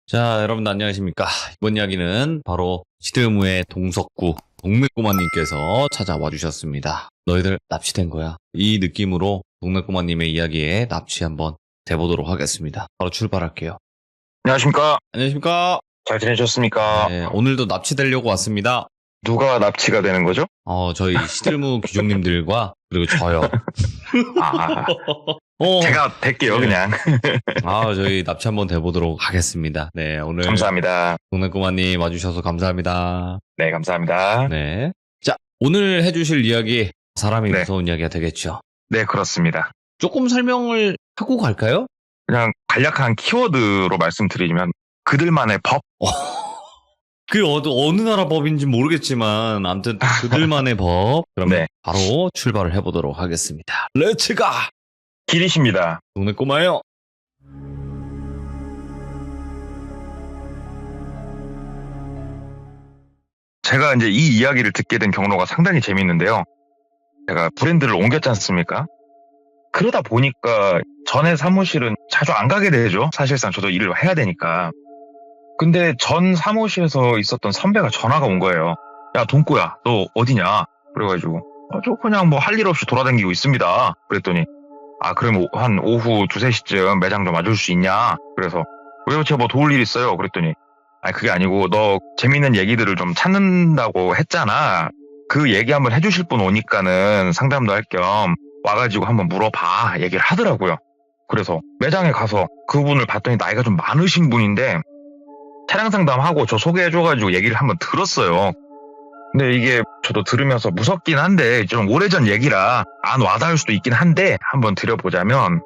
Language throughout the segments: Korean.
자, 여러분들 안녕하십니까. 이번 이야기는 바로 시드무의 동석구 동네꼬마님께서 찾아와 주셨습니다. 너희들 납치된 거야. 이 느낌으로 동네꼬마님의 이야기에 납치 한번 돼보도록 하겠습니다. 바로 출발할게요. 안녕하십니까? 안녕하십니까. 잘 지내셨습니까? 네, 오늘도 납치되려고 왔습니다. 누가 납치가 되는 거죠? 저희 시들무 귀족님들과 그리고 저요. 아, 어, 제가 될게요, 네. 그냥. 저희 납치 한번 돼보도록 하겠습니다. 네, 오늘 감사합니다. 동네꼬마님 와주셔서 감사합니다. 네, 감사합니다. 네. 자, 오늘 해주실 이야기, 사람이 네. 무서운 이야기가 되겠죠. 네, 그렇습니다. 조금 설명을 하고 갈까요? 그냥 간략한 키워드로 말씀드리면, 그들만의 법? 그 어느 나라 법인지 모르겠지만 아무튼 그들만의 법. 그럼 네. 바로 출발을 해보도록 하겠습니다. 렛츠가! 길이십니다. 동네 꼬마요. 제가 이제 이 이야기를 듣게 된 경로가 상당히 재밌는데요. 제가 브랜드를 옮겼지 않습니까? 그러다 보니까 전에 사무실은 자주 안 가게 되죠. 사실상 저도 일을 해야 되니까. 근데 전 사무실에서 있었던 선배가 전화가 온 거예요. 야, 동꼬야, 너 어디냐? 그래가지고, 저 그냥 뭐 할 일 없이 돌아다니고 있습니다. 그랬더니, 그럼 한 오후 2, 3시쯤 매장 좀 와줄 수 있냐? 그래서, 왜요? 제가 뭐 도울 일 있어요? 그랬더니, 그게 아니고, 너 재밌는 얘기들을 좀 찾는다고 했잖아. 그 얘기 한번 해주실 분 오니까는 상담도 할 겸 와가지고 한번 물어봐. 얘기를 하더라고요. 그래서 매장에 가서 그분을 봤더니 나이가 좀 많으신 분인데, 차량 상담하고 저 소개해줘가지고 얘기를 한번 들었어요. 근데 이게 저도 들으면서 무섭긴 한데 좀 오래전 얘기라 안 와닿을 수도 있긴 한데 한번 드려보자면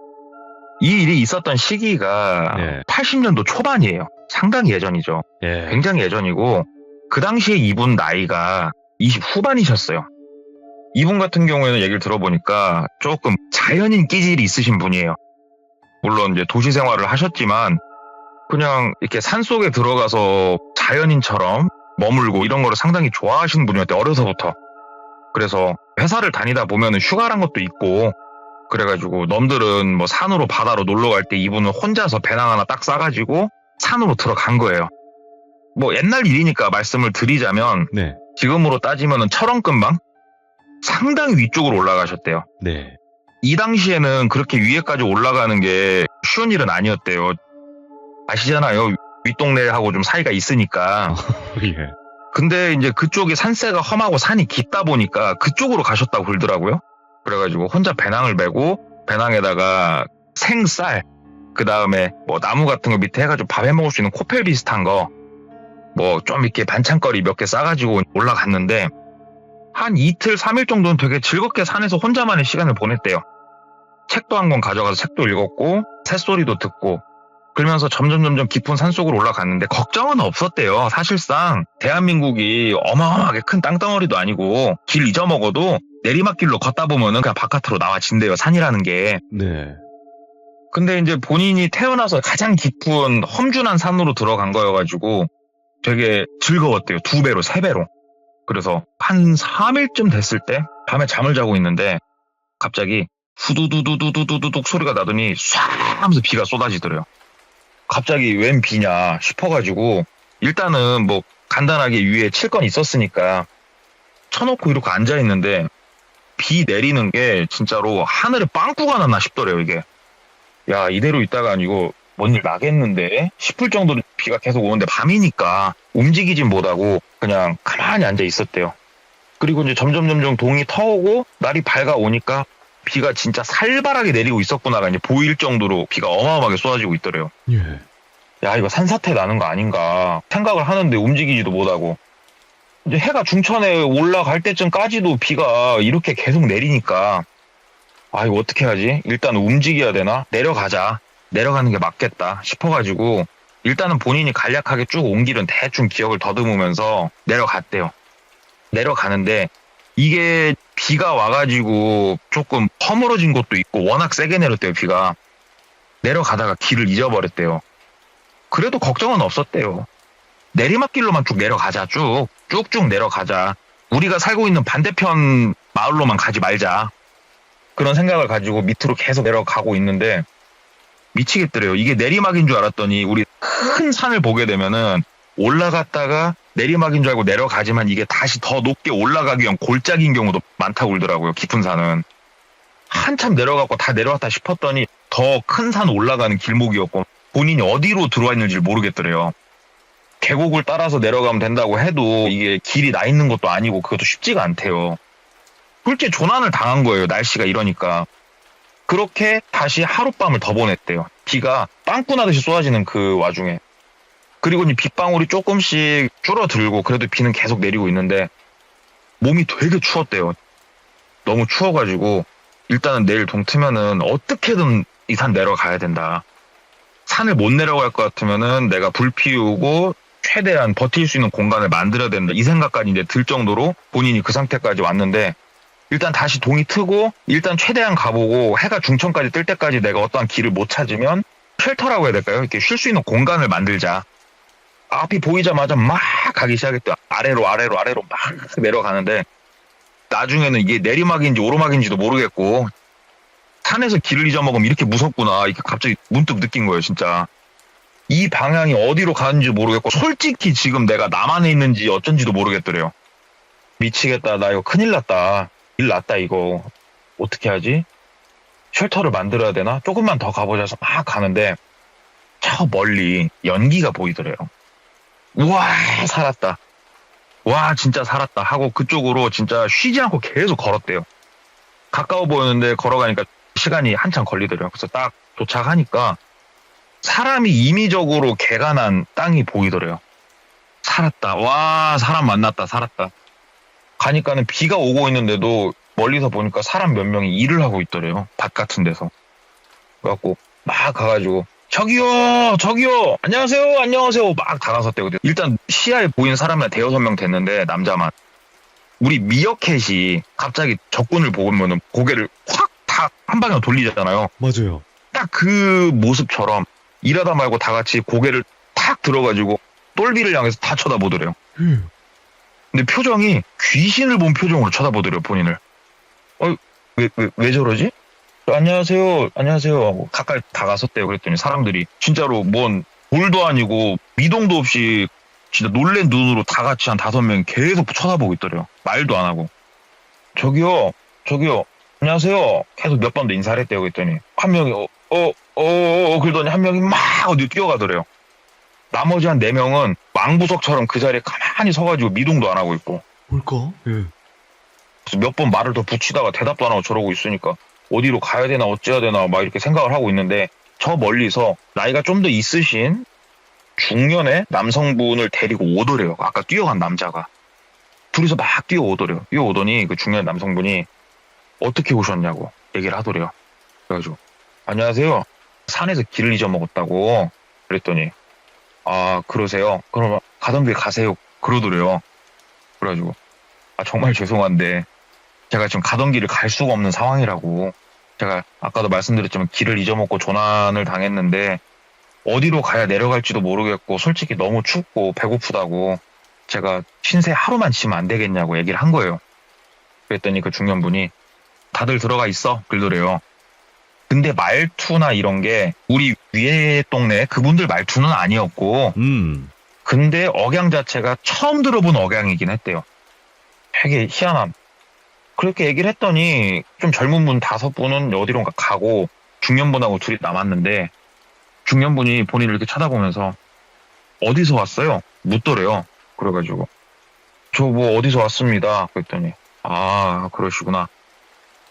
이 일이 있었던 시기가 예. 80년도 초반이에요. 상당히 예전이죠. 예. 굉장히 예전이고 그 당시에 이분 나이가 20 후반이셨어요. 이분 같은 경우에는 얘기를 들어보니까 조금 자연인 끼질이 있으신 분이에요. 물론 이제 도시 생활을 하셨지만 그냥 이렇게 산속에 들어가서 자연인처럼 머물고 이런 거를 상당히 좋아하시는 분이었대요. 어려서부터. 그래서 회사를 다니다 보면은 휴가란 것도 있고 그래가지고 넘들은 뭐 산으로 바다로 놀러 갈 때 이분은 혼자서 배낭 하나 딱 싸가지고 산으로 들어간 거예요. 뭐 옛날 일이니까 말씀을 드리자면 네. 지금으로 따지면은 철원근방 상당히 위쪽으로 올라가셨대요. 네. 이 당시에는 그렇게 위에까지 올라가는 게 쉬운 일은 아니었대요. 아시잖아요. 윗동네하고 좀 사이가 있으니까. 예. 근데 이제 그쪽이 산세가 험하고 산이 깊다 보니까 그쪽으로 가셨다고 그러더라고요. 그래가지고 혼자 배낭을 메고 배낭에다가 생쌀, 그 다음에 뭐 나무 같은 거 밑에 해가지고 밥 해먹을 수 있는 코펠 비슷한 거, 뭐 좀 이렇게 반찬거리 몇 개 싸가지고 올라갔는데 한 이틀, 3일 정도는 되게 즐겁게 산에서 혼자만의 시간을 보냈대요. 책도 한 권 가져가서 책도 읽었고 새소리도 듣고 그러면서 점점 깊은 산속으로 올라갔는데 걱정은 없었대요. 사실상 대한민국이 어마어마하게 큰 땅덩어리도 아니고 길 잊어먹어도 내리막길로 걷다 보면은 그냥 바깥으로 나와진대요. 산이라는 게. 네. 근데 이제 본인이 태어나서 가장 깊은 험준한 산으로 들어간 거여가지고 되게 즐거웠대요. 2배로, 3배로. 그래서 한 3일쯤 됐을 때 밤에 잠을 자고 있는데 갑자기 후두두두두두두둑 소리가 나더니 쏴 하면서 비가 쏟아지더래요. 갑자기 웬 비냐 싶어가지고 일단은 뭐 간단하게 위에 칠 건 있었으니까 쳐놓고 이렇게 앉아있는데 비 내리는 게 진짜로 하늘에 빵꾸가 났나 싶더래요. 이게 야 이대로 있다가 이거 뭔 일 나겠는데 싶을 정도로 비가 계속 오는데 밤이니까 움직이진 못하고 그냥 가만히 앉아 있었대요. 그리고 이제 점점 동이 터오고 날이 밝아오니까 비가 진짜 살벌하게 내리고 있었구나가 이제 보일 정도로 비가 어마어마하게 쏟아지고 있더래요. 예. 야, 이거 산사태 나는 거 아닌가 생각을 하는데 움직이지도 못하고 이제 해가 중천에 올라갈 때쯤까지도 비가 이렇게 계속 내리니까 이거 어떻게 하지? 일단 움직여야 되나? 내려가자. 내려가는 게 맞겠다 싶어가지고 일단은 본인이 간략하게 쭉 온 길은 대충 기억을 더듬으면서 내려갔대요. 내려가는데 이게 비가 와가지고 조금 허물어진 곳도 있고 워낙 세게 내렸대요. 비가 내려가다가 길을 잊어버렸대요. 그래도 걱정은 없었대요. 내리막길로만 쭉 내려가자. 쭉쭉 내려가자. 우리가 살고 있는 반대편 마을로만 가지 말자. 그런 생각을 가지고 밑으로 계속 내려가고 있는데 미치겠더래요. 이게 내리막인 줄 알았더니 우리 큰 산을 보게 되면은 올라갔다가 내리막인 줄 알고 내려가지만 이게 다시 더 높게 올라가기 위한 골짜기인 경우도 많다고 그러더라고요. 깊은 산은. 한참 내려가고 다 내려왔다 싶었더니 더 큰 산 올라가는 길목이었고 본인이 어디로 들어와 있는지 모르겠더래요. 계곡을 따라서 내려가면 된다고 해도 이게 길이 나 있는 것도 아니고 그것도 쉽지가 않대요. 솔직히 조난을 당한 거예요. 날씨가 이러니까. 그렇게 다시 하룻밤을 더 보냈대요. 비가 빵꾸나듯이 쏟아지는 그 와중에. 그리고 이제 빗방울이 조금씩 줄어들고 그래도 비는 계속 내리고 있는데 몸이 되게 추웠대요. 너무 추워가지고 일단은 내일 동트면은 어떻게든 이 산 내려가야 된다. 산을 못 내려갈 것 같으면은 내가 불 피우고 최대한 버틸 수 있는 공간을 만들어야 된다. 이 생각까지 이제 들 정도로 본인이 그 상태까지 왔는데 일단 다시 동이 트고 일단 최대한 가보고 해가 중천까지 뜰 때까지 내가 어떠한 길을 못 찾으면 쉘터라고 해야 될까요? 이렇게 쉴 수 있는 공간을 만들자. 앞이 보이자마자 막 가기 시작했대요. 아래로 막 내려가는데 나중에는 이게 내리막인지 오르막인지도 모르겠고 산에서 길을 잊어먹으면 이렇게 무섭구나 이렇게 갑자기 문득 느낀 거예요. 진짜 이 방향이 어디로 가는지 모르겠고 솔직히 지금 내가 남한에 있는지 어쩐지도 모르겠더래요. 미치겠다. 나 이거 큰일 났다. 일 났다 이거. 어떻게 하지? 쉘터를 만들어야 되나? 조금만 더 가보자 해서 막 가는데 저 멀리 연기가 보이더래요. 우와 살았다. 와 진짜 살았다 하고 그쪽으로 진짜 쉬지 않고 계속 걸었대요. 가까워 보였는데 걸어가니까 시간이 한참 걸리더래요. 그래서 딱 도착하니까 사람이 임의적으로 개가 난 땅이 보이더래요. 살았다. 와 사람 만났다. 살았다. 가니까는 비가 오고 있는데도 멀리서 보니까 사람 몇 명이 일을 하고 있더래요. 밭 같은 데서. 그래갖고 막 가가지고 저기요 안녕하세요 막 다가섰대요. 일단 시야에 보이는 사람이 한 대여섯 명 됐는데 남자만. 우리 미어캣이 갑자기 적군을 보면은 고개를 확 다 한 방향 돌리잖아요. 맞아요. 딱 그 모습처럼 일하다 말고 다 같이 고개를 탁 들어가지고 똘비를 향해서 다 쳐다보더래요. 근데 표정이 귀신을 본 표정으로 쳐다보더래요, 본인을. 왜 저러지? 안녕하세요 하고 가까이 다가섰대요. 그랬더니 사람들이 진짜로 뭔 돌도 아니고 미동도 없이 진짜 놀란 눈으로 다 같이 한 5명 계속 쳐다보고 있더래요. 말도 안 하고. 저기요 안녕하세요. 계속 몇 번 더 인사를 했대요. 그랬더니 한 명이 그러더니 한 명이 막 어디 뛰어가더래요. 나머지 한 4명은 왕부석처럼 그 자리에 가만히 서가지고 미동도 안 하고 있고. 뭘까? 예. 그래서 몇 번 말을 더 붙이다가 대답도 안 하고 저러고 있으니까 어디로 가야 되나 어찌해야 되나 막 이렇게 생각을 하고 있는데 저 멀리서 나이가 좀 더 있으신 중년의 남성분을 데리고 오더래요. 아까 뛰어간 남자가. 둘이서 막 뛰어오더래요. 뛰어오더니 그 중년 남성분이 어떻게 오셨냐고 얘기를 하더래요. 그래가지고 안녕하세요. 산에서 길을 잊어먹었다고 그랬더니 아 그러세요? 그럼 가던 길 가세요. 그러더래요. 그래가지고 아 정말 죄송한데 제가 지금 가던 길을 갈 수가 없는 상황이라고. 제가 아까도 말씀드렸지만 길을 잊어먹고 조난을 당했는데 어디로 가야 내려갈지도 모르겠고 솔직히 너무 춥고 배고프다고 제가 신세 하루만 지면 안 되겠냐고 얘기를 한 거예요. 그랬더니 그 중년분이 다들 들어가 있어 그러더래요. 근데 말투나 이런 게 우리 위에 동네 그분들 말투는 아니었고 근데 억양 자체가 처음 들어본 억양이긴 했대요. 되게 희한함. 그렇게 얘기를 했더니 좀 젊은 분 5분은 어디론가 가고 중년분하고 둘이 남았는데 중년분이 본인을 이렇게 쳐다보면서 어디서 왔어요? 묻더래요. 그래가지고 저 뭐 어디서 왔습니다. 그랬더니 아 그러시구나.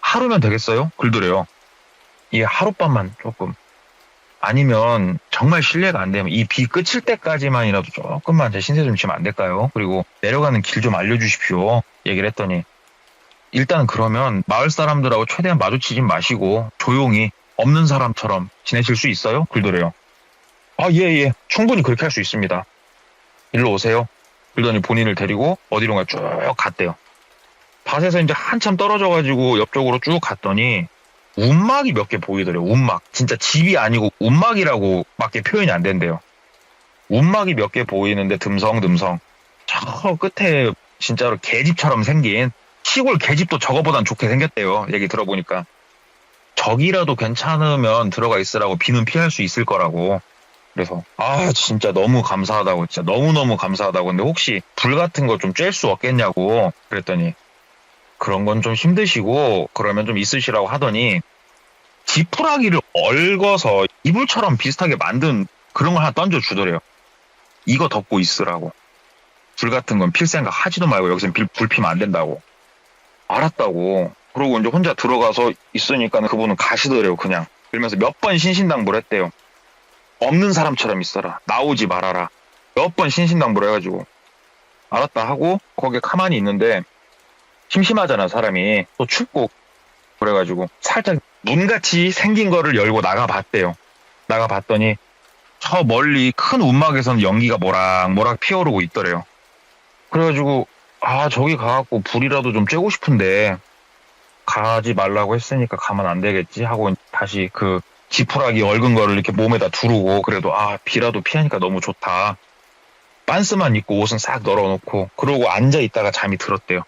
하루면 되겠어요? 그러더래요. 이 하룻밤만 조금 아니면 정말 실례가 안 되면 이 비 그칠 때까지만이라도 조금만 제 신세 좀 지면 안 될까요? 그리고 내려가는 길 좀 알려주십시오. 얘기를 했더니 일단 그러면 마을 사람들하고 최대한 마주치지 마시고 조용히 없는 사람처럼 지내실 수 있어요? 그러더래요. 아, 예. 충분히 그렇게 할 수 있습니다. 일로 오세요. 그러더니 본인을 데리고 어디론가 쭉 갔대요. 밭에서 이제 한참 떨어져가지고 옆쪽으로 쭉 갔더니 움막이 몇 개 보이더래요. 움막. 진짜 집이 아니고 움막이라고 밖에 표현이 안 된대요. 움막이 몇 개 보이는데 듬성듬성. 저 끝에 진짜로 개집처럼 생긴 시골 개집도 저거보단 좋게 생겼대요. 얘기 들어보니까. 저기라도 괜찮으면 들어가 있으라고 비는 피할 수 있을 거라고. 그래서 진짜 너무 감사하다고, 진짜 너무너무 감사하다고. 근데 혹시 불 같은 거 좀 쬐을 수 없겠냐고 그랬더니 그런 건 좀 힘드시고 그러면 좀 있으시라고 하더니 지푸라기를 얽어서 이불처럼 비슷하게 만든 그런 걸 하나 던져주더래요. 이거 덮고 있으라고. 불 같은 건 필 생각 하지도 말고 여기서 불 피면 안 된다고. 알았다고. 그러고 이제 혼자 들어가서 있으니까 그분은 가시더래요, 그냥. 그러면서 몇 번 신신당부를 했대요. 없는 사람처럼 있어라. 나오지 말아라. 몇 번 신신당부를 해가지고. 알았다 하고 거기에 가만히 있는데 심심하잖아, 사람이. 또 춥고. 그래가지고 살짝 문같이 생긴 거를 열고 나가봤대요. 나가봤더니 저 멀리 큰 움막에서는 연기가 모락모락 피어오르고 있더래요. 그래가지고 저기 가갖고 불이라도 좀 쬐고 싶은데 가지 말라고 했으니까 가면 안 되겠지 하고 다시 그 지푸라기 얽은 거를 이렇게 몸에다 두르고 그래도 비라도 피하니까 너무 좋다. 빤스만 입고 옷은 싹 널어놓고 그러고 앉아있다가 잠이 들었대요.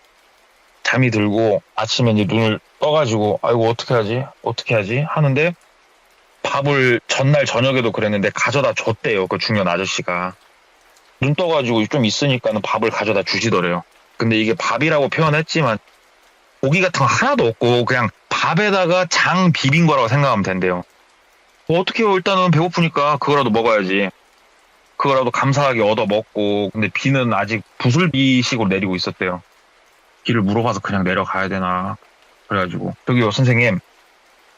잠이 들고 아침에 이제 눈을 떠가지고 아이고 어떻게 하지 하는데 밥을 전날 저녁에도 그랬는데 가져다 줬대요. 그 중년 아저씨가. 눈 떠가지고 좀 있으니까는 밥을 가져다 주시더래요. 근데 이게 밥이라고 표현했지만 고기 같은 거 하나도 없고 그냥 밥에다가 장 비빈 거라고 생각하면 된대요. 어떻게 해요? 일단은 배고프니까 그거라도 먹어야지. 그거라도 감사하게 얻어 먹고. 근데 비는 아직 부슬비식으로 내리고 있었대요. 길을 물어봐서 그냥 내려가야 되나. 그래가지고 저기요 선생님,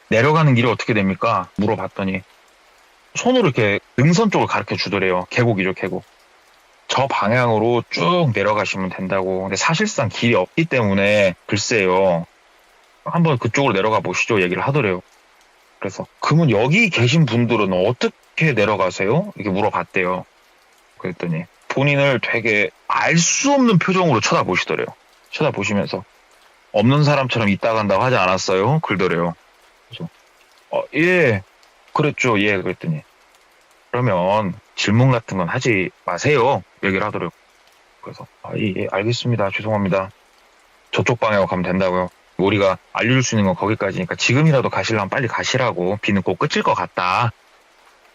내려가는 길이 어떻게 됩니까? 물어봤더니 손으로 이렇게 능선 쪽을 가르쳐 주더래요. 계곡이죠, 계곡. 저 방향으로 쭉 내려가시면 된다고. 근데 사실상 길이 없기 때문에 글쎄요. 한번 그쪽으로 내려가 보시죠. 얘기를 하더래요. 그래서 그러면 여기 계신 분들은 어떻게 내려가세요? 이렇게 물어봤대요. 그랬더니 본인을 되게 알 수 없는 표정으로 쳐다보시더래요. 쳐다보시면서 없는 사람처럼 있다 간다고 하지 않았어요? 그러더래요. 그래서 예, 그랬죠. 예, 그랬더니 그러면 질문 같은 건 하지 마세요. 얘기를 하더래요. 그래서 예, 알겠습니다. 죄송합니다. 저쪽 방향으로 가면 된다고요. 우리가 알려줄 수 있는 건 거기까지니까 지금이라도 가시려면 빨리 가시라고. 비는 곧 끝일 것 같다.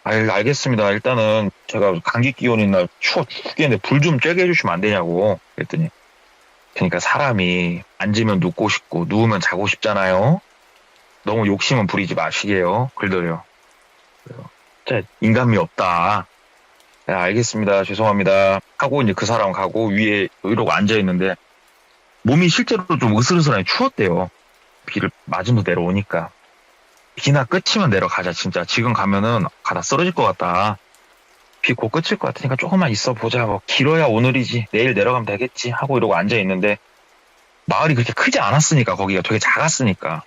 알겠습니다. 일단은 제가 감기 기운인 날 추워 죽겠는데 불 좀 쬐게 해주시면 안 되냐고. 그랬더니 그러니까 사람이 앉으면 눕고 싶고 누우면 자고 싶잖아요. 너무 욕심은 부리지 마시게요. 그러더래요. 그래서 진짜 인간미 없다. 네, 알겠습니다. 죄송합니다. 하고 이제 그 사람 가고 위에 이러고 앉아 있는데 몸이 실제로 좀 으슬으슬하니 추웠대요. 비를 맞으면서 내려오니까. 비나 끝이면 내려가자. 진짜 지금 가면은 가다 쓰러질 것 같다. 비 곧 끝일 것 같으니까 조금만 있어 보자. 뭐 길어야 오늘이지. 내일 내려가면 되겠지. 하고 이러고 앉아 있는데 마을이 그렇게 크지 않았으니까, 거기가 되게 작았으니까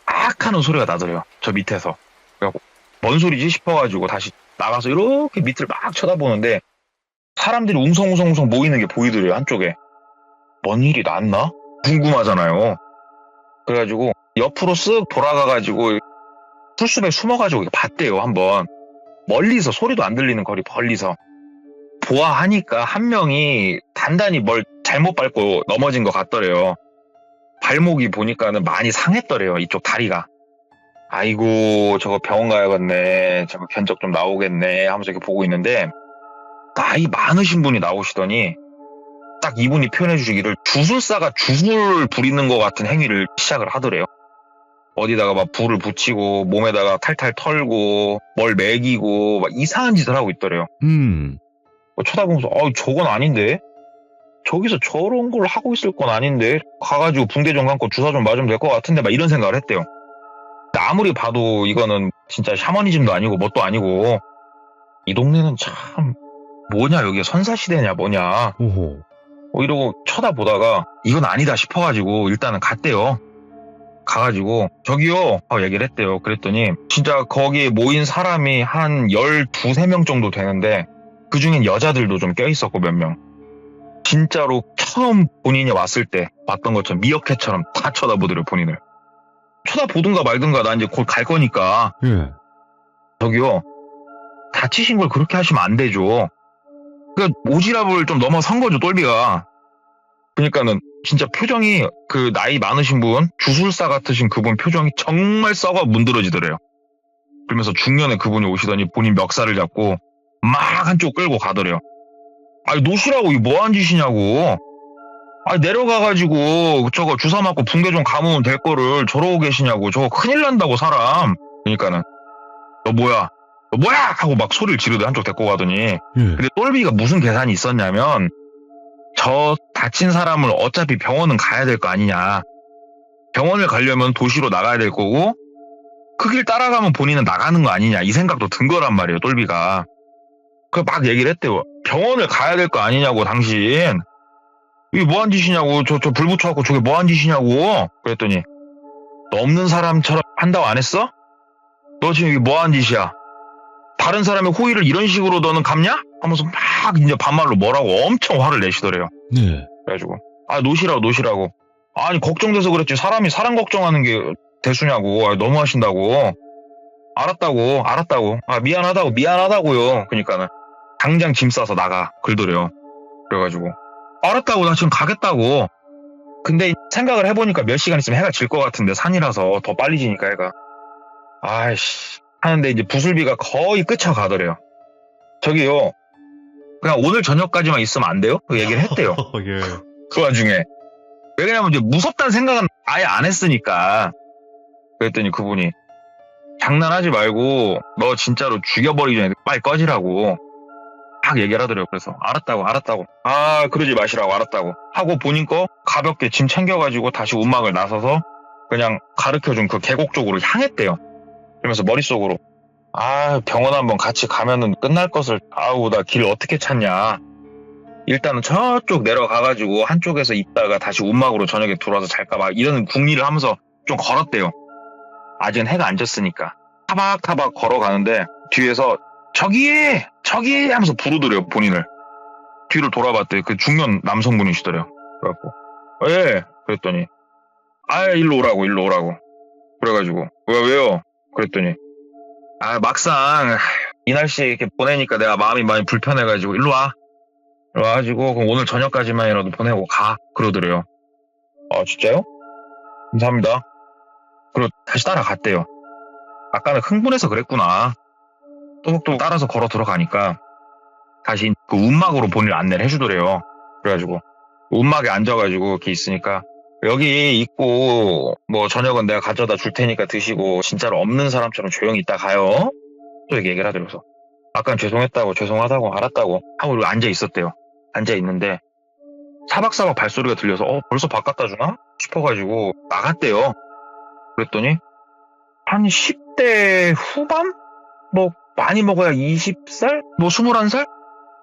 악 하는 소리가 나더래요. 저 밑에서. 그래갖고 뭔 소리지 싶어가지고 다시 나가서 이렇게 밑을 막 쳐다보는데 사람들이 웅성웅성 모이는 게 보이더래요. 한쪽에. 뭔 일이 났나? 궁금하잖아요. 그래가지고 옆으로 쓱 돌아가가지고 풀숲에 숨어가지고 봤대요. 한번 멀리서, 소리도 안 들리는 거리 멀리서 보아하니까 한 명이 단단히 뭘 잘못 밟고 넘어진 것 같더래요. 발목이 보니까는 많이 상했더래요. 이쪽 다리가. 아이고 저거 병원 가야겠네. 저거 견적 좀 나오겠네 하면서 이렇게 보고 있는데 나이 많으신 분이 나오시더니 딱 이분이 표현해 주시기를 주술사가 주술 부리는 것 같은 행위를 시작을 하더래요. 어디다가 막 불을 붙이고 몸에다가 탈탈 털고 뭘 매기고 막 이상한 짓을 하고 있더래요. 쳐다보면서 저건 아닌데? 저기서 저런 걸 하고 있을 건 아닌데? 가가지고 붕대 좀 감고 주사 좀 맞으면 될 것 같은데 막 이런 생각을 했대요. 아무리 봐도 이거는 진짜 샤머니즘도 아니고 뭣도 아니고 이 동네는 참 뭐냐, 여기가 선사시대냐 뭐냐. 오호. 이러고 쳐다보다가 이건 아니다 싶어가지고 일단은 갔대요. 가가지고 저기요 하고 얘기를 했대요. 그랬더니 진짜 거기에 모인 사람이 한 12~13명 정도 되는데 그중엔 여자들도 좀 껴있었고 몇 명. 진짜로 처음 본인이 왔을 때 봤던 것처럼 미어캣처럼 다 쳐다보더래요. 본인을. 쳐다보든가 말든가 나 이제 곧 갈 거니까. 예. 저기요, 다치신 걸 그렇게 하시면 안 되죠. 그러니까 오지랖을 좀 넘어선 거죠, 똘비가. 그러니까는 진짜 표정이 그 나이 많으신 분, 주술사 같으신 그분 표정이 정말 썩어 문드러지더래요. 그러면서 중년에 그분이 오시더니 본인 멱살을 잡고 막 한쪽 끌고 가더래요. 아니 노시라고 이게 뭐한 짓이냐고. 아니 내려가가지고 저거 주사 맞고 붕대 좀 감으면 될 거를 저러고 계시냐고. 저거 큰일 난다고 사람. 그러니까는 너 뭐야 하고 막 소리를 지르더니 한쪽 데리고 가더니 예. 근데 똘비가 무슨 계산이 있었냐면 저 다친 사람을 어차피 병원은 가야 될 거 아니냐. 병원을 가려면 도시로 나가야 될 거고 그 길 따라가면 본인은 나가는 거 아니냐 이 생각도 든 거란 말이에요. 똘비가. 그 막 얘기를 했대요. 병원을 가야 될 거 아니냐고 당신. 이게 뭐한 짓이냐고. 저 불 붙여갖고 저게 뭐한 짓이냐고. 그랬더니 너 없는 사람처럼 한다고 안 했어? 너 지금 이게 뭐한 짓이야. 다른 사람의 호의를 이런 식으로 너는 갚냐? 하면서 막 이제 반말로 뭐라고 엄청 화를 내시더래요. 네. 그래가지고 아 노시라고. 아니 걱정돼서 그랬지. 사람이 사람 걱정하는 게 대수냐고. 아, 너무 하신다고. 알았다고. 아 미안하다고요. 그러니까는 당장 짐 싸서 나가 그러더래요. 그래가지고 알았다고. 나 지금 가겠다고. 근데 생각을 해보니까 몇 시간 있으면 해가 질 것 같은데 산이라서 더 빨리 지니까 해가. 아이씨 하는데 이제 부술비가 거의 끝쳐가더래요. 저기요 그냥 오늘 저녁까지만 있으면 안 돼요? 그 얘기를 했대요. 예. 그 와중에. 왜냐면 이제 무섭다는 생각은 아예 안 했으니까. 그랬더니 그분이 장난하지 말고 너 진짜로 죽여버리기 전에 빨리 꺼지라고 막 얘기를 하더래요. 그래서 알았다고. 아 그러지 마시라고 알았다고 하고 본인 거 가볍게 짐 챙겨가지고 다시 움막을 나서서 그냥 가르쳐준 그 계곡 쪽으로 향했대요. 그러면서 머릿속으로 아 병원 한번 같이 가면은 끝날 것을 아우 나 길 어떻게 찾냐. 일단은 저쪽 내려가가지고 한쪽에서 있다가 다시 움막으로 저녁에 들어와서 잘까 봐 이런 궁리를 하면서 좀 걸었대요. 아직은 해가 안 졌으니까 타박타박 걸어가는데 뒤에서 저기 하면서 부르더래요. 본인을. 뒤를 돌아봤대요. 그 중년 남성분이시더래요. 그래갖고 예 그랬더니 아 일로 오라고 그래가지고 왜요 그랬더니 아 막상 이 날씨에 이렇게 보내니까 내가 마음이 많이 불편해가지고 일로 와가지고 그럼 오늘 저녁까지만이라도 보내고 가 그러더래요. 아 진짜요? 감사합니다. 그리고 다시 따라갔대요. 아까는 흥분해서 그랬구나. 또박또박 따라서 걸어 들어가니까 다시 그 움막으로 본인을 안내를 해주더래요. 그래가지고 움막에 앉아가지고 이렇게 있으니까 여기 있고 뭐 저녁은 내가 가져다 줄 테니까 드시고 진짜로 없는 사람처럼 조용히 있다 가요. 또 이렇게 얘기를 하더라고요. 아까는 죄송하다고 알았다고 하고 앉아 있었대요. 앉아 있는데 사박사박 발소리가 들려서 벌써 밥 갖다 주나 싶어가지고 나갔대요. 그랬더니 한 10대 후반? 뭐 많이 먹어야 20살? 뭐 21살?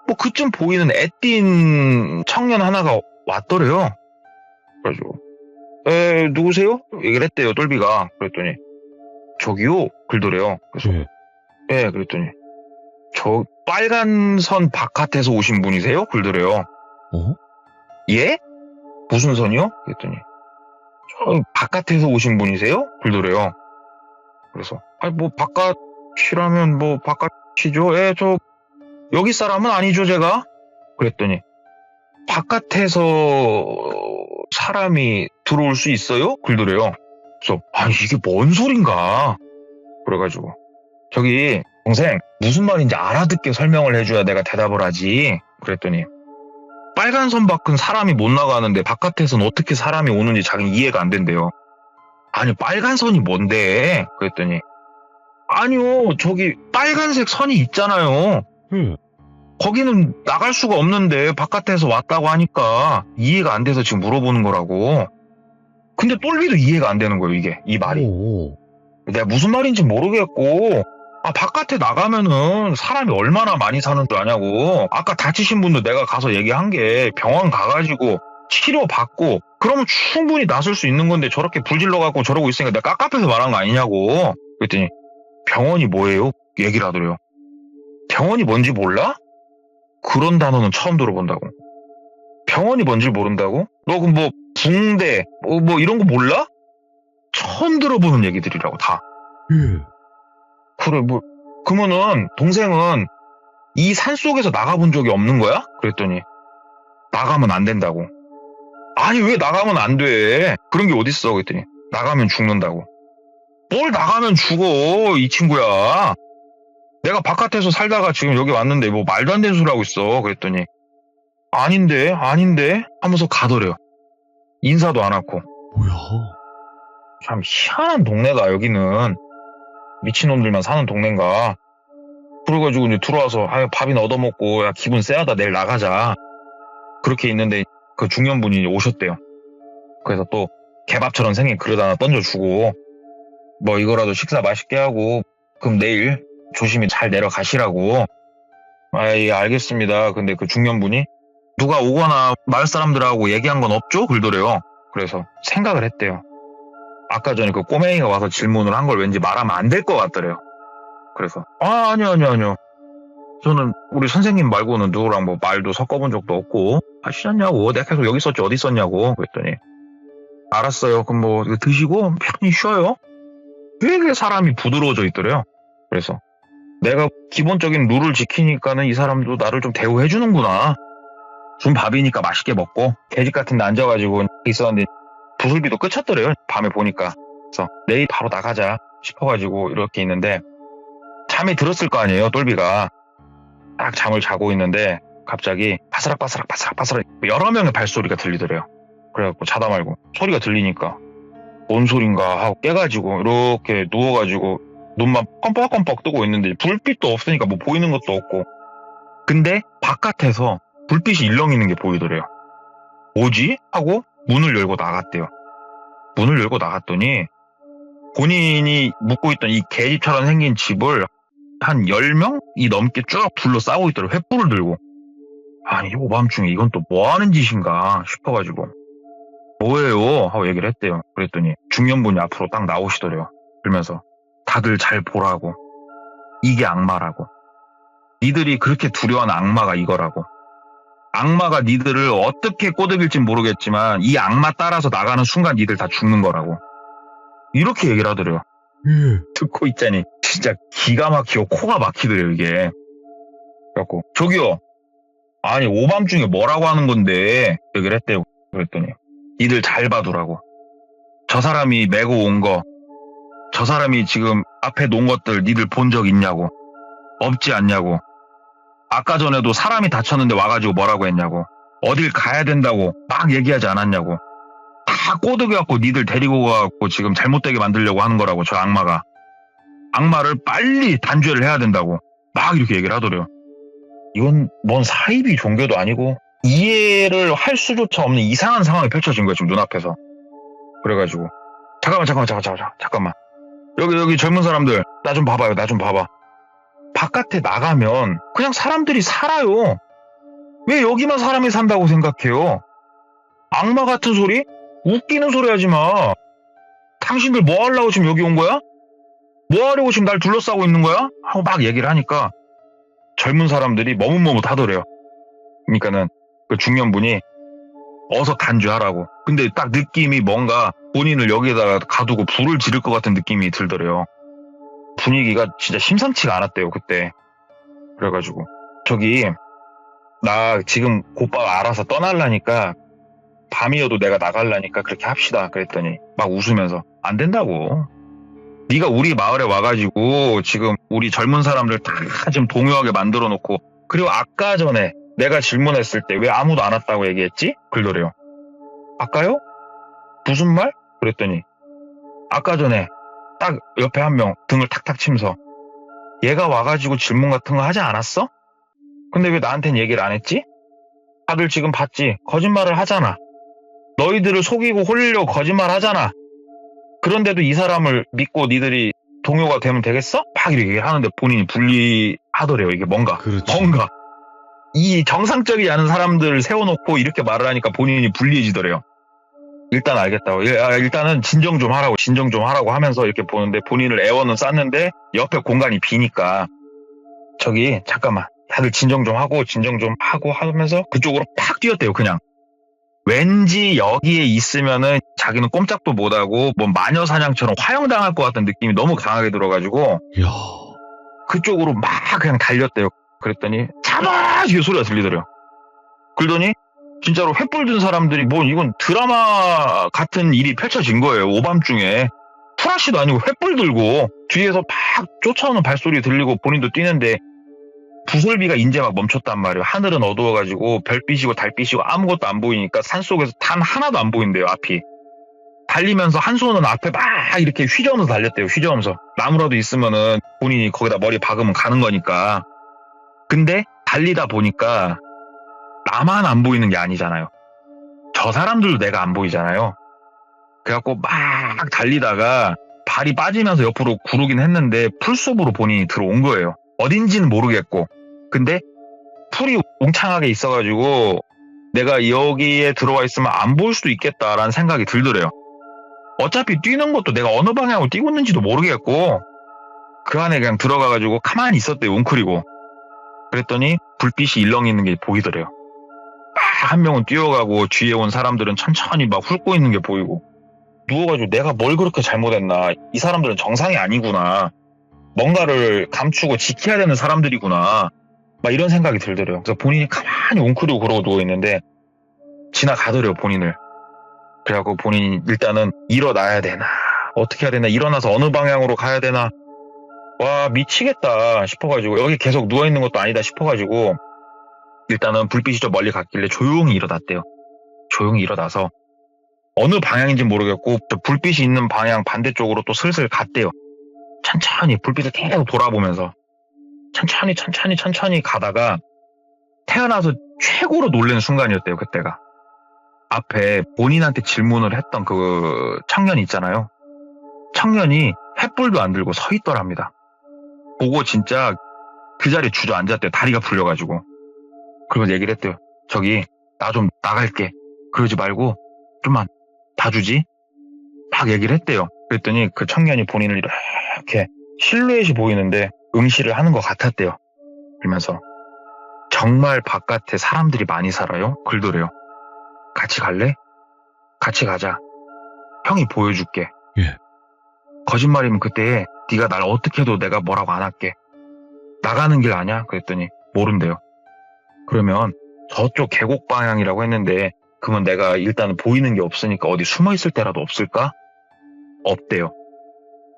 뭐 그쯤 보이는 애띤 청년 하나가 왔더래요. 그래가지고 누구세요? 얘기를 했대요. 똘비가. 그랬더니 저기요? 그러더래요. 그래서 예 그랬더니 저 빨간 선 바깥에서 오신 분이세요? 그러더래요. 예? 무슨 선이요? 그랬더니 저 바깥에서 오신 분이세요? 그러더래요. 그래서 아니 뭐 바깥이라면 뭐 바깥이죠. 예, 저 여기 사람은 아니죠 제가. 그랬더니 바깥에서 사람이 들어올 수 있어요? 그러더래요. 그래서 아니 이게 뭔 소린가. 그래가지고 저기 동생 무슨 말인지 알아듣게 설명을 해줘야 내가 대답을 하지. 그랬더니 빨간 선 밖은 사람이 못 나가는데 바깥에서는 어떻게 사람이 오는지 자기는 이해가 안 된대요. 아니 빨간 선이 뭔데? 그랬더니 아니요 저기 빨간색 선이 있잖아요. 거기는 나갈 수가 없는데 바깥에서 왔다고 하니까 이해가 안 돼서 지금 물어보는 거라고. 근데 똘비도 이해가 안 되는 거예요 이게 이 말이. 내가 무슨 말인지 모르겠고 바깥에 나가면은 사람이 얼마나 많이 사는 줄 아냐고. 아까 다치신 분도 내가 가서 얘기한 게 병원 가가지고 치료받고 그러면 충분히 나설 수 있는 건데 저렇게 불질러갖고 저러고 있으니까 내가 깝깝해서 말한 거 아니냐고. 그랬더니 병원이 뭐예요? 얘기를 하더래요. 병원이 뭔지 몰라? 그런 단어는 처음 들어본다고. 병원이 뭔지 모른다고? 너 그럼 뭐 붕대 뭐 이런 거 몰라? 처음 들어보는 얘기들이라고 다. 그래 뭐 그러면은 동생은 이 산속에서 나가본 적이 없는 거야? 그랬더니 나가면 안 된다고. 아니 왜 나가면 안 돼? 그런 게 어딨어? 그랬더니 나가면 죽는다고. 뭘 나가면 죽어 이 친구야. 내가 바깥에서 살다가 지금 여기 왔는데 뭐 말도 안 되는 소리 하고 있어. 그랬더니 아닌데 하면서 가더래요. 인사도 안 하고. 뭐야? 참 희한한 동네다 여기는. 미친놈들만 사는 동네인가. 그래가지고 이제 들어와서 밥이나 얻어먹고 야 기분 쎄하다 내일 나가자. 그렇게 있는데 그 중년분이 오셨대요. 그래서 또 개밥처럼 생긴 그릇 하나 던져주고 뭐 이거라도 식사 맛있게 하고 그럼 내일 조심히 잘 내려가시라고. 예, 알겠습니다. 근데 그 중년분이 누가 오거나 마을 사람들하고 얘기한 건 없죠? 그러더래요. 그래서 생각을 했대요. 아까 전에 그 꼬맹이가 와서 질문을 한 걸 왠지 말하면 안 될 것 같더래요. 그래서 아니요. 저는 우리 선생님 말고는 누구랑 뭐 말도 섞어본 적도 없고 아시냐고. 내가 계속 여기 있었지 어디 있었냐고. 그랬더니 알았어요. 그럼 뭐 이거 드시고 편히 쉬어요. 되게 사람이 부드러워져 있더래요. 그래서 내가 기본적인 룰을 지키니까는 이 사람도 나를 좀 대우해 주는구나. 준 밥이니까 맛있게 먹고 계집 같은 데 앉아가지고 있었는데 부슬비도 끝쳤더래요. 밤에 보니까. 그래서 내일 바로 나가자 싶어가지고 이렇게 있는데 잠이 들었을 거 아니에요. 똘비가 딱 잠을 자고 있는데 갑자기 바스락바스락 여러 명의 발소리가 들리더래요. 그래갖고 자다 말고 소리가 들리니까 뭔 소린가 하고 깨가지고 이렇게 누워가지고 눈만 껌뻑껌뻑 뜨고 있는데 불빛도 없으니까 뭐 보이는 것도 없고. 근데 바깥에서 불빛이 일렁이는 게 보이더래요. 뭐지? 하고 문을 열고 나갔대요. 문을 열고 나갔더니 본인이 묵고 있던 이 계집처럼 생긴 집을 한 10명이 넘게 쭉 둘러싸고 있더래요. 횃불을 들고. 아니 오밤중에 이건 또 뭐하는 짓인가 싶어가지고 뭐예요? 하고 얘기를 했대요. 그랬더니 중년분이 앞으로 딱 나오시더래요. 그러면서 다들 잘 보라고. 이게 악마라고. 니들이 그렇게 두려워하는 악마가 이거라고. 악마가 니들을 어떻게 꼬드길진 모르겠지만 이 악마 따라서 나가는 순간 니들 다 죽는 거라고. 이렇게 얘기를 하더래요. 듣고 있자니 진짜 기가 막히고 코가 막히더래요 이게. 그래갖고 저기요. 아니 오밤중에 뭐라고 하는 건데 얘기를 했대요. 그랬더니 니들 잘 봐두라고. 저 사람이 메고 온 거, 저 사람이 지금 앞에 놓은 것들 니들 본 적 있냐고. 없지 않냐고. 아까 전에도 사람이 다쳤는데 와가지고 뭐라고 했냐고. 어딜 가야 된다고 막 얘기하지 않았냐고. 다 꼬드겨갖고 니들 데리고 가갖고 지금 잘못되게 만들려고 하는 거라고. 저 악마가. 악마를 빨리 단죄를 해야 된다고 막 이렇게 얘기를 하더래요. 이건 뭔 사이비 종교도 아니고 이해를 할 수조차 없는 이상한 상황이 펼쳐진 거예요 지금 눈앞에서. 그래가지고 잠깐만 여기 젊은 사람들 나 좀 봐봐요. 나 좀 봐봐. 바깥에 나가면 그냥 사람들이 살아요. 왜 여기만 사람이 산다고 생각해요? 악마 같은 소리? 웃기는 소리 하지 마. 당신들 뭐 하려고 지금 여기 온 거야? 뭐 하려고 지금 날 둘러싸고 있는 거야? 하고 막 얘기를 하니까 젊은 사람들이 머뭇머뭇하더래요. 그러니까는 그 중년분이 어서 단죄하라고. 근데 딱 느낌이 뭔가 본인을 여기에다가 가두고 불을 지를 것 같은 느낌이 들더래요. 분위기가 진짜 심상치가 않았대요 그때. 그래가지고 저기 나 지금 곧바로 알아서 떠날라니까 밤이어도 내가 나갈라니까 그렇게 합시다. 그랬더니 막 웃으면서 안 된다고. 네가 우리 마을에 와가지고 지금 우리 젊은 사람들 다 지금 동요하게 만들어 놓고 그리고 아까 전에 내가 질문했을 때 왜 아무도 안 왔다고 얘기했지? 그러더래요. 아까요? 무슨 말? 그랬더니 아까 전에 딱 옆에 한 명 등을 탁탁 치면서 얘가 와가지고 질문 같은 거 하지 않았어? 근데 왜 나한텐 얘기를 안 했지? 다들 지금 봤지? 거짓말을 하잖아. 너희들을 속이고 홀리려고 거짓말 하잖아. 그런데도 이 사람을 믿고 니들이 동요가 되면 되겠어? 막 이렇게 하는데 본인이 불리하더래요. 이게 뭔가 이 정상적이지 않은 사람들을 세워놓고 이렇게 말을 하니까 본인이 불리해지더래요. 일단 알겠다고. 일단은 진정 좀 하라고 하면서 이렇게 보는데 본인을 애원은 쌌는데 옆에 공간이 비니까 저기 잠깐만 다들 진정 좀 하고 하면서 그쪽으로 팍 뛰었대요. 그냥 왠지 여기에 있으면은 자기는 꼼짝도 못하고 뭐 마녀 사냥처럼 화형당할 것 같은 느낌이 너무 강하게 들어가지고 이야. 그쪽으로 막 그냥 달렸대요. 그랬더니 잡아! 이게 소리가 들리더래요. 그러더니 진짜로 횃불 든 사람들이 뭐 이건 드라마 같은 일이 펼쳐진 거예요. 오밤중에. 프라시도 아니고 횃불 들고 뒤에서 막 쫓아오는 발소리 들리고 본인도 뛰는데 부설비가 이제 막 멈췄단 말이에요. 하늘은 어두워가지고 별빛이고 달빛이고 아무것도 안 보이니까 산속에서 단 하나도 안 보인대요. 앞이. 달리면서 한 손은 앞에 막 이렇게 휘저으면서 달렸대요. 휘저으면서. 나무라도 있으면은 본인이 거기다 머리 박으면 가는 거니까. 근데 달리다 보니까 나만 안 보이는 게 아니잖아요. 저 사람들도 내가 안 보이잖아요. 그래갖고 막 달리다가 발이 빠지면서 옆으로 구르긴 했는데 풀숲으로 본인이 들어온 거예요. 어딘지는 모르겠고. 근데 풀이 웅창하게 있어가지고 내가 여기에 들어와 있으면 안 보일 수도 있겠다라는 생각이 들더래요. 어차피 뛰는 것도 내가 어느 방향으로 뛰고 있는지도 모르겠고 그 안에 그냥 들어가가지고 가만히 있었대요. 웅크리고. 그랬더니 불빛이 일렁 있는 게 보이더래요. 막 한 명은 뛰어가고 뒤에 온 사람들은 천천히 막 훑고 있는 게 보이고 누워가지고 내가 뭘 그렇게 잘못했나. 이 사람들은 정상이 아니구나. 뭔가를 감추고 지켜야 되는 사람들이구나. 막 이런 생각이 들더래요. 그래서 본인이 가만히 웅크리고 그러고 누워있는데 지나가더래요. 본인을. 그래갖고 본인이 일단은 일어나야 되나 어떻게 해야 되나 일어나서 어느 방향으로 가야 되나 와 미치겠다 싶어가지고 여기 계속 누워있는 것도 아니다 싶어가지고 일단은 불빛이 좀 멀리 갔길래 조용히 일어났대요. 조용히 일어나서 어느 방향인지 모르겠고 불빛이 있는 방향 반대쪽으로 또 슬슬 갔대요. 천천히 불빛을 계속 돌아보면서 천천히 가다가 태어나서 최고로 놀란 순간이었대요. 그때가. 앞에 본인한테 질문을 했던 그 청년 있잖아요. 청년이 횃불도 안 들고 서 있더랍니다. 보고 진짜 그 자리에 주저앉았대요. 다리가 풀려가지고. 그러면서 얘기를 했대요. 저기 나 좀 나갈게. 그러지 말고 좀만 봐주지. 막 얘기를 했대요. 그랬더니 그 청년이 본인을 이렇게 실루엣이 보이는데 응시를 하는 것 같았대요. 그러면서 정말 바깥에 사람들이 많이 살아요? 그러더래요. 같이 갈래? 같이 가자. 형이 보여줄게. 예. 거짓말이면 그때 네가 날 어떻게 해도 내가 뭐라고 안 할게. 나가는 길 아냐? 그랬더니 모른대요. 그러면 저쪽 계곡 방향이라고 했는데 그러면 내가 일단 보이는 게 없으니까 어디 숨어 있을 때라도 없을까? 없대요.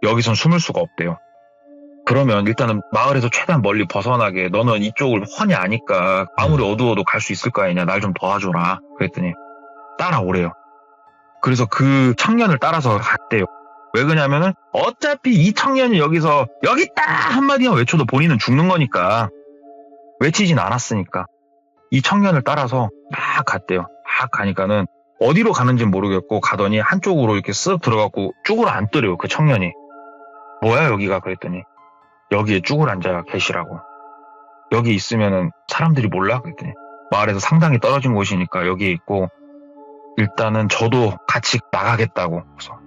여기선 숨을 수가 없대요. 그러면 일단은 마을에서 최대한 멀리 벗어나게 너는 이쪽을 훤히 아니까 아무리 어두워도 갈 수 있을 거 아니냐. 날 좀 도와줘라. 그랬더니 따라오래요. 그래서 그 청년을 따라서 갔대요. 왜 그러냐면은 어차피 이 청년이 여기서 여기 있다 한마디만 외쳐도 본인은 죽는 거니까 외치진 않았으니까 이 청년을 따라서 막 갔대요. 막 가니까는 어디로 가는지는 모르겠고 가더니 한쪽으로 이렇게 쓱 들어가고 쭈그러 앉더래요. 그 청년이. 뭐야 여기가? 그랬더니 여기에 쭈그러 앉아 계시라고. 여기 있으면은 사람들이 몰라? 그랬더니 마을에서 상당히 떨어진 곳이니까 여기에 있고 일단은 저도 같이 나가겠다고. 그래서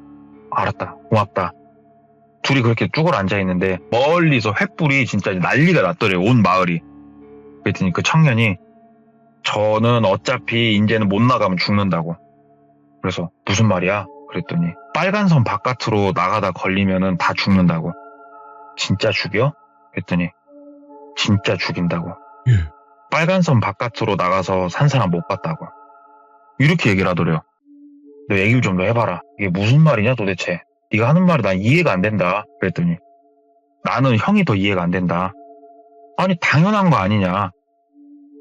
알았다. 고맙다. 둘이 그렇게 쭈그러 앉아있는데 멀리서 횃불이 진짜 난리가 났더래요. 온 마을이. 그랬더니 그 청년이 저는 어차피 이제는 못 나가면 죽는다고. 그래서 무슨 말이야? 그랬더니 빨간 선 바깥으로 나가다 걸리면은 다 죽는다고. 진짜 죽여? 그랬더니 진짜 죽인다고. 예. 빨간 선 바깥으로 나가서 산 사람 못 봤다고. 이렇게 얘기를 하더래요. 너 얘기를 좀 더 해봐라. 이게 무슨 말이냐 도대체. 네가 하는 말이 난 이해가 안 된다. 그랬더니 나는 형이 더 이해가 안 된다. 아니 당연한 거 아니냐.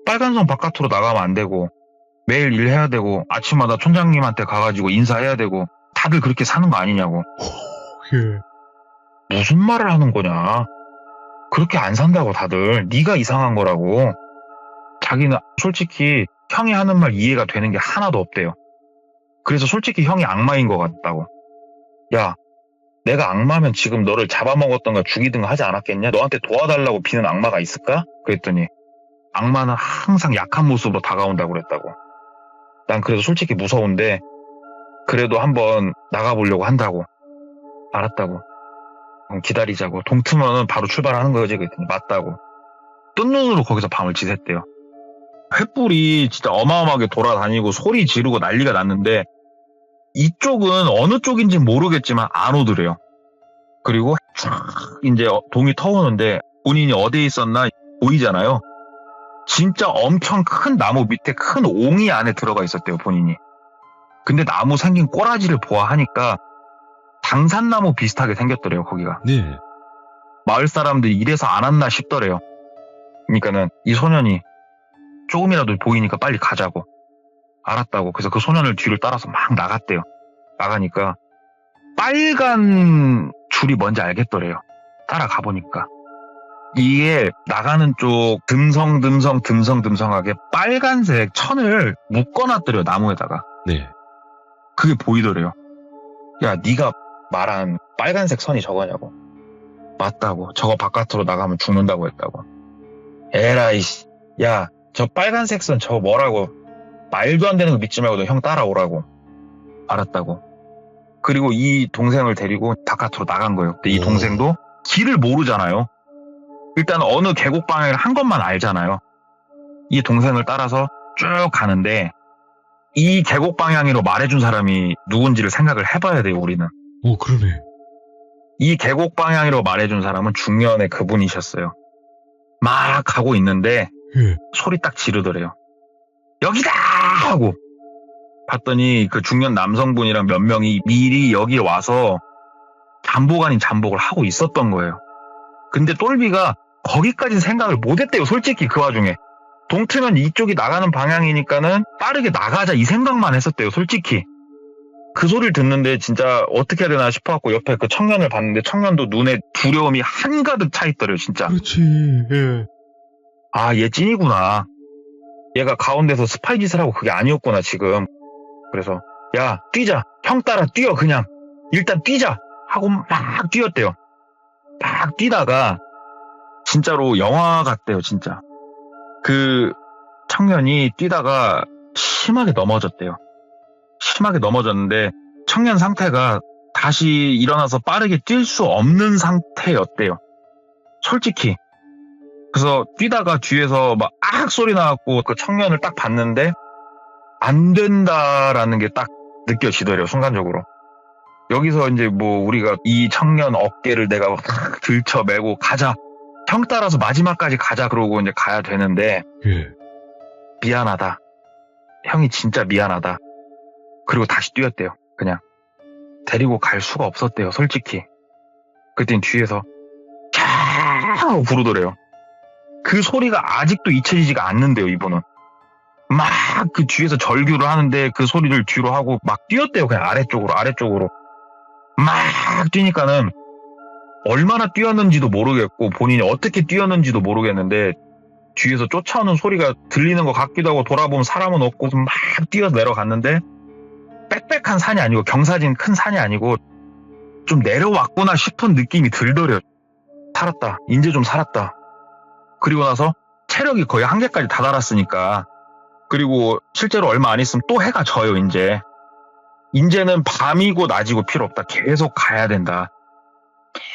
빨간 선 바깥으로 나가면 안 되고 매일 일해야 되고 아침마다 촌장님한테 가가지고 인사해야 되고 다들 그렇게 사는 거 아니냐고. 예. 무슨 말을 하는 거냐. 그렇게 안 산다고 다들. 네가 이상한 거라고. 자기는 솔직히 형이 하는 말 이해가 되는 게 하나도 없대요. 그래서 솔직히 형이 악마인 것 같다고. 야, 내가 악마면 지금 너를 잡아먹었던가 죽이든가 하지 않았겠냐? 너한테 도와달라고 비는 악마가 있을까? 그랬더니 악마는 항상 약한 모습으로 다가온다고 그랬다고. 난 그래도 솔직히 무서운데 그래도 한번 나가보려고 한다고. 알았다고. 그럼 기다리자고. 동 트면은 바로 출발하는 거지. 그랬더니 맞다고. 뜬 눈으로 거기서 밤을 지샜대요. 횃불이 진짜 어마어마하게 돌아다니고 소리 지르고 난리가 났는데 이쪽은 어느 쪽인지 모르겠지만 안 오더래요. 그리고 쫙 이제 동이 터오는데 본인이 어디에 있었나 보이잖아요. 진짜 엄청 큰 나무 밑에 큰 옹이 안에 들어가 있었대요, 본인이. 근데 나무 생긴 꼬라지를 보아하니까 당산나무 비슷하게 생겼더래요, 거기가. 네. 마을 사람들이 이래서 안 왔나 싶더래요. 그러니까는 이 소년이 조금이라도 보이니까 빨리 가자고. 알았다고. 그래서 그 소년을 뒤를 따라서 막 나갔대요. 나가니까 빨간 줄이 뭔지 알겠더래요. 따라가 보니까. 이게 나가는 쪽 듬성듬성하게 빨간색 천을 묶어놨더래요, 나무에다가. 네. 그게 보이더래요. 야, 네가 말한 빨간색 선이 저거냐고. 맞다고. 저거 바깥으로 나가면 죽는다고 했다고. 에라이, 야, 저 빨간색 선 저거 뭐라고. 말도 안 되는 거 믿지 말고 너 형 따라오라고. 알았다고. 그리고 이 동생을 데리고 바깥으로 나간 거예요. 근데 이 오. 동생도 길을 모르잖아요. 일단 어느 계곡 방향을 한 것만 알잖아요. 이 동생을 따라서 쭉 가는데 이 계곡 방향으로 말해준 사람이 누군지를 생각을 해봐야 돼요, 우리는. 그러네. 이 계곡 방향으로 말해준 사람은 중년의 그분이셨어요. 막 가고 있는데 예. 소리 딱 지르더래요. 여기다! 하고 봤더니 그 중년 남성분이랑 몇 명이 미리 여기 와서 잠복 아닌 잠복을 하고 있었던 거예요. 근데 똘비가 거기까지 생각을 못했대요, 솔직히. 그 와중에 동트면 이쪽이 나가는 방향이니까는 빠르게 나가자 이 생각만 했었대요, 솔직히. 그 소리를 듣는데 진짜 어떻게 해야 되나 싶어갖고 옆에 그 청년을 봤는데 청년도 눈에 두려움이 한가득 차 있더래요, 진짜. 그렇지. 예. 아, 얘 찐이구나. 얘가 가운데서 스파이 짓을 하고 그게 아니었구나, 지금. 그래서 야, 뛰자. 형 따라 뛰어, 그냥. 일단 뛰자 하고 막 뛰었대요. 막 뛰다가 진짜로 영화 같대요, 진짜. 그 청년이 뛰다가 심하게 넘어졌대요. 심하게 넘어졌는데 청년 상태가 다시 일어나서 빠르게 뛸 수 없는 상태였대요, 솔직히. 그래서 뛰다가 뒤에서 막 악 소리 나갖고 그 청년을 딱 봤는데 안 된다라는 게 딱 느껴지더래요, 순간적으로. 여기서 이제 뭐 우리가 이 청년 어깨를 내가 막 들쳐매고 가자. 형 따라서 마지막까지 가자 그러고 이제 가야 되는데 예. 미안하다. 형이 진짜 미안하다. 그리고 다시 뛰었대요, 그냥. 데리고 갈 수가 없었대요, 솔직히. 그땐 뒤에서 캬 하고 부르더래요. 그 소리가 아직도 잊혀지지가 않는데요, 이분은. 막 그 뒤에서 절규를 하는데 그 소리를 뒤로 하고 막 뛰었대요, 그냥 아래쪽으로. 막 뛰니까는 얼마나 뛰었는지도 모르겠고 본인이 어떻게 뛰었는지도 모르겠는데 뒤에서 쫓아오는 소리가 들리는 것 같기도 하고 돌아보면 사람은 없고 막 뛰어서 내려갔는데 빽빽한 산이 아니고 경사진 큰 산이 아니고 좀 내려왔구나 싶은 느낌이 들더래요. 살았다. 이제 좀 살았다. 그리고 나서 체력이 거의 한계까지 다다랐으니까. 그리고 실제로 얼마 안 있으면 또 해가 져요, 이제. 이제는 밤이고 낮이고 필요 없다. 계속 가야 된다.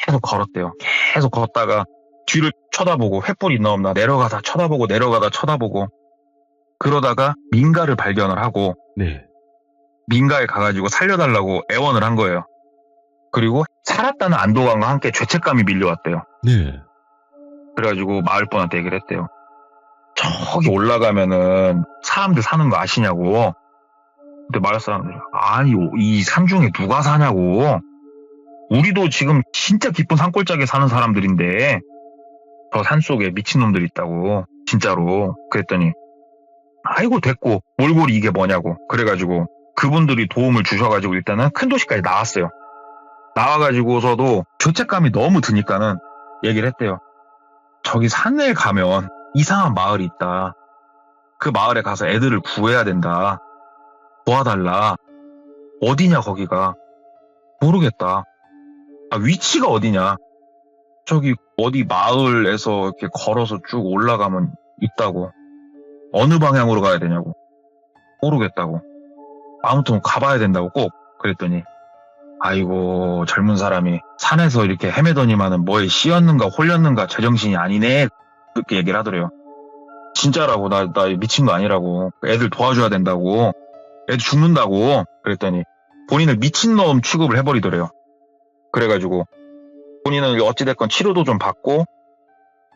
계속 걸었대요. 계속 걷다가 뒤를 쳐다보고 횃불 있나 없나 내려가다 쳐다보고 그러다가 민가를 발견을 하고 네. 민가에 가가지고 살려달라고 애원을 한 거예요. 그리고 살았다는 안도감과 함께 죄책감이 밀려왔대요. 네. 그래가지고 마을분한테 얘기를 했대요. 저기 올라가면은 사람들 사는 거 아시냐고. 근데 마을 사람들이 아니 이 산 중에 누가 사냐고. 우리도 지금 진짜 깊은 산골짜기에 사는 사람들인데 저 산속에 미친놈들이 있다고, 진짜로. 그랬더니 아이고 됐고 몰골이 이게 뭐냐고. 그래가지고 그분들이 도움을 주셔가지고 일단은 큰 도시까지 나왔어요. 나와가지고서도 죄책감이 너무 드니까는 얘기를 했대요. 저기 산에 가면 이상한 마을이 있다. 그 마을에 가서 애들을 구해야 된다. 도와달라. 어디냐 거기가. 모르겠다. 아, 위치가 어디냐. 저기 어디 마을에서 이렇게 걸어서 쭉 올라가면 있다고. 어느 방향으로 가야 되냐고. 모르겠다고. 아무튼 가봐야 된다고 꼭. 그랬더니 아이고 젊은 사람이 산에서 이렇게 헤매더니만은 뭐에 씌었는가 홀렸는가 제정신이 아니네. 그렇게 얘기를 하더래요. 진짜라고. 나 미친 거 아니라고. 애들 도와줘야 된다고. 애들 죽는다고. 그랬더니 본인을 미친놈 취급을 해버리더래요. 그래가지고 본인은 어찌됐건 치료도 좀 받고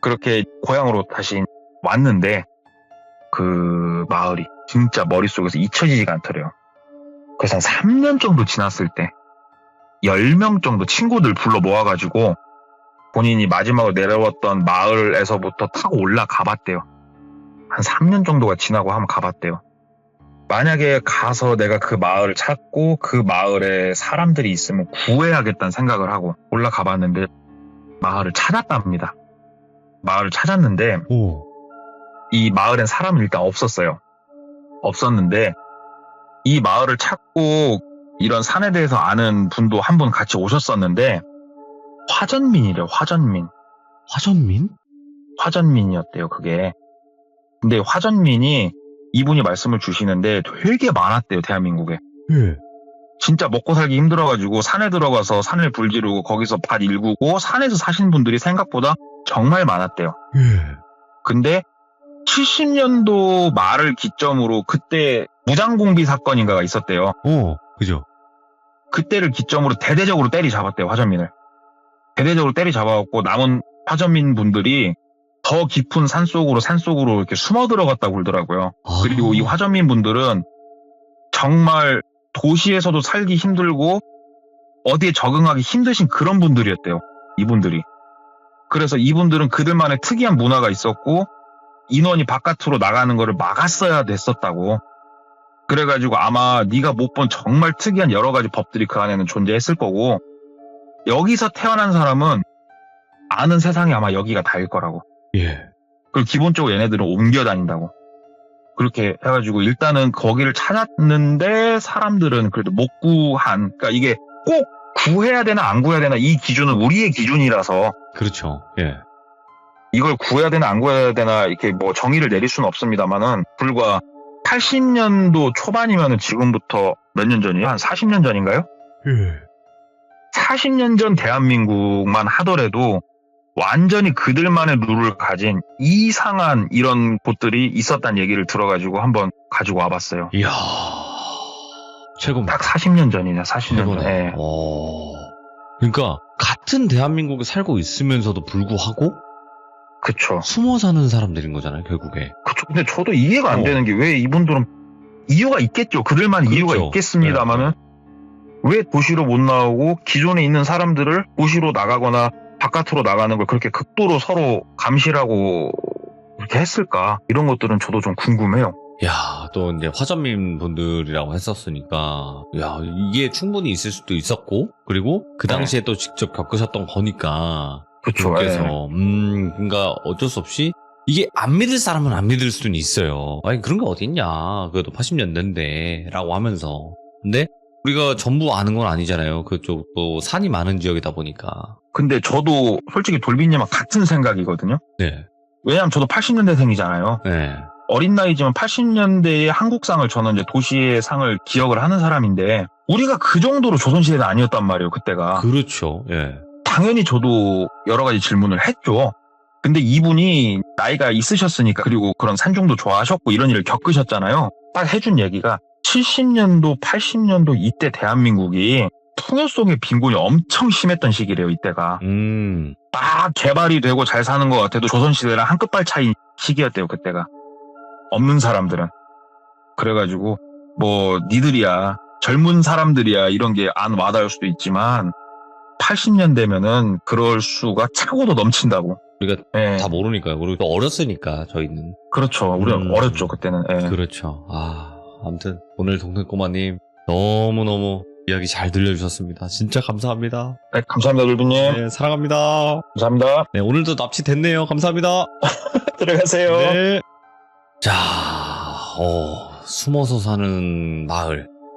그렇게 고향으로 다시 왔는데 그 마을이. 진짜 머릿속에서 잊혀지지가 않더래요. 그래서 한 3년 정도 지났을 때 10명 정도 친구들 불러 모아가지고 본인이 마지막으로 내려왔던 마을에서부터 타고 올라가 봤대요. 한 3년 정도가 지나고 한번 가봤대요. 만약에 가서 내가 그 마을을 찾고 그 마을에 사람들이 있으면 구해야겠다는 생각을 하고 올라가 봤는데 마을을 찾았답니다. 마을을 찾았는데 오. 이 마을엔 사람은 일단 없었어요. 없었는데 이 마을을 찾고 이런 산에 대해서 아는 분도 한 분 같이 오셨었는데 화전민이래요. 화전민. 화전민? 화전민이었대요. 그게. 근데 화전민이 이분이 말씀을 주시는데 되게 많았대요. 대한민국에. 예. 진짜 먹고 살기 힘들어가지고 산에 들어가서 산을 불지르고 거기서 밭 일구고 산에서 사신 분들이 생각보다 정말 많았대요. 예. 근데 70년도 말을 기점으로 그때 무장공비 사건인가가 있었대요. 그죠. 그때를 기점으로 대대적으로 때리 잡았대요. 화전민을. 대대적으로 때리 잡아갖고 남은 화전민 분들이 더 깊은 산속으로 이렇게 숨어 들어갔다고 그러더라고요. 그리고 이 화전민 분들은 정말 도시에서도 살기 힘들고 어디에 적응하기 힘드신 그런 분들이었대요. 이분들이. 그래서 이분들은 그들만의 특이한 문화가 있었고 인원이 바깥으로 나가는 거를 막았어야 됐었다고. 그래가지고 아마 네가 못 본 정말 특이한 여러 가지 법들이 그 안에는 존재했을 거고 여기서 태어난 사람은 아는 세상이 아마 여기가 다일 거라고. 예. 그리고 기본적으로 얘네들은 옮겨 다닌다고. 그렇게 해가지고 일단은 거기를 찾았는데 사람들은 그래도 못 구한. 그러니까 이게 꼭 구해야 되나 안 구해야 되나 이 기준은 우리의 기준이라서. 그렇죠. 예. 이걸 구해야 되나 안 구해야 되나 이렇게 뭐 정의를 내릴 수는 없습니다만은 불과 80년도 초반이면은 지금부터 몇 년 전이에요? 한 40년 전인가요? 예. 40년 전 대한민국만 하더라도 완전히 그들만의 룰을 가진 이상한 이런 곳들이 있었다는 얘기를 들어가지고 한번 가지고 와봤어요. 이야. 최고입니다. 딱 40년 전이냐, 40년 전에. 그러니까 같은 대한민국에 살고 있으면서도 불구하고 그쵸. 숨어 사는 사람들인 거잖아요, 결국에. 그쵸. 근데 저도 이해가 안 되는 게 왜 이분들은 이유가 있겠죠. 그들만 그렇죠. 이유가 있겠습니다만은 왜 도시로 못 나오고 기존에 있는 사람들을 도시로 나가거나 바깥으로 나가는 걸 그렇게 극도로 서로 감시하고 그렇게 했을까? 이런 것들은 저도 좀 궁금해요. 야, 또 이제 화전민 분들이라고 했었으니까, 야, 이게 충분히 있을 수도 있었고, 그리고 그 당시에 또 직접 겪으셨던 거니까, 그쵸. 그래서, 그러니까 어쩔 수 없이 이게 안 믿을 사람은 안 믿을 수는 있어요. 아니 그런 게 어딨냐, 그래도 80년대인데 라고 하면서. 근데 우리가 전부 아는 건 아니잖아요. 그쪽도 산이 많은 지역이다 보니까. 근데 저도 솔직히 돌비님과 같은 생각이거든요. 네. 왜냐하면 저도 80년대생이잖아요. 네. 어린 나이지만 80년대의 한국상을 저는 이제 도시의 상을 기억을 하는 사람인데 우리가 그 정도로 조선시대는 아니었단 말이에요. 그때가. 그렇죠. 예. 당연히 저도 여러 가지 질문을 했죠. 근데 이분이 나이가 있으셨으니까 그리고 그런 산중도 좋아하셨고 이런 일을 겪으셨잖아요. 딱 해준 얘기가 70년도, 80년도 이때 대한민국이 풍요 속의 빈곤이 엄청 심했던 시기래요. 이때가. 딱 개발이 되고 잘 사는 것 같아도 조선시대랑 한 끝발 차이 시기였대요. 그때가. 없는 사람들은. 그래가지고 뭐 니들이야 젊은 사람들이야 이런 게 안 와닿을 수도 있지만 80년 되면은 그럴 수가 차고도 넘친다고. 우리가 예. 다 모르니까요. 우리 또 어렸으니까 저희는. 그렇죠. 우리는 어렸죠 그때는. 예. 그렇죠. 아무튼 오늘 동생꼬마님 너무너무 이야기 잘 들려주셨습니다. 진짜 감사합니다. 네, 감사합니다 돌비님. 네, 사랑합니다. 감사합니다. 네, 오늘도 납치됐네요. 감사합니다. 들어가세요. 네. 자, 숨어서 사는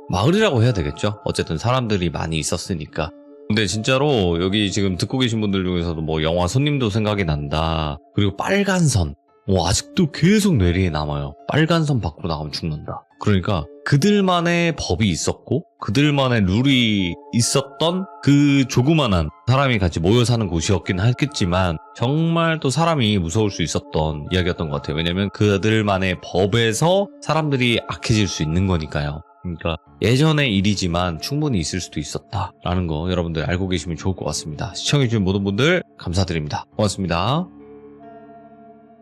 마을이라고 해야 되겠죠? 어쨌든 사람들이 많이 있었으니까. 근데 진짜로 여기 지금 듣고 계신 분들 중에서도 뭐 영화 손님도 생각이 난다. 그리고 빨간 선. 아직도 계속 뇌리에 남아요. 빨간 선 밖으로 나가면 죽는다. 그러니까 그들만의 법이 있었고 그들만의 룰이 있었던 그 조그만한 사람이 같이 모여 사는 곳이었긴 했겠지만 정말 또 사람이 무서울 수 있었던 이야기였던 것 같아요. 왜냐면 그들만의 법에서 사람들이 악해질 수 있는 거니까요. 그러니까 예전의 일이지만 충분히 있을 수도 있었다라는 거 여러분들 알고 계시면 좋을 것 같습니다. 시청해주신 모든 분들 감사드립니다. 고맙습니다.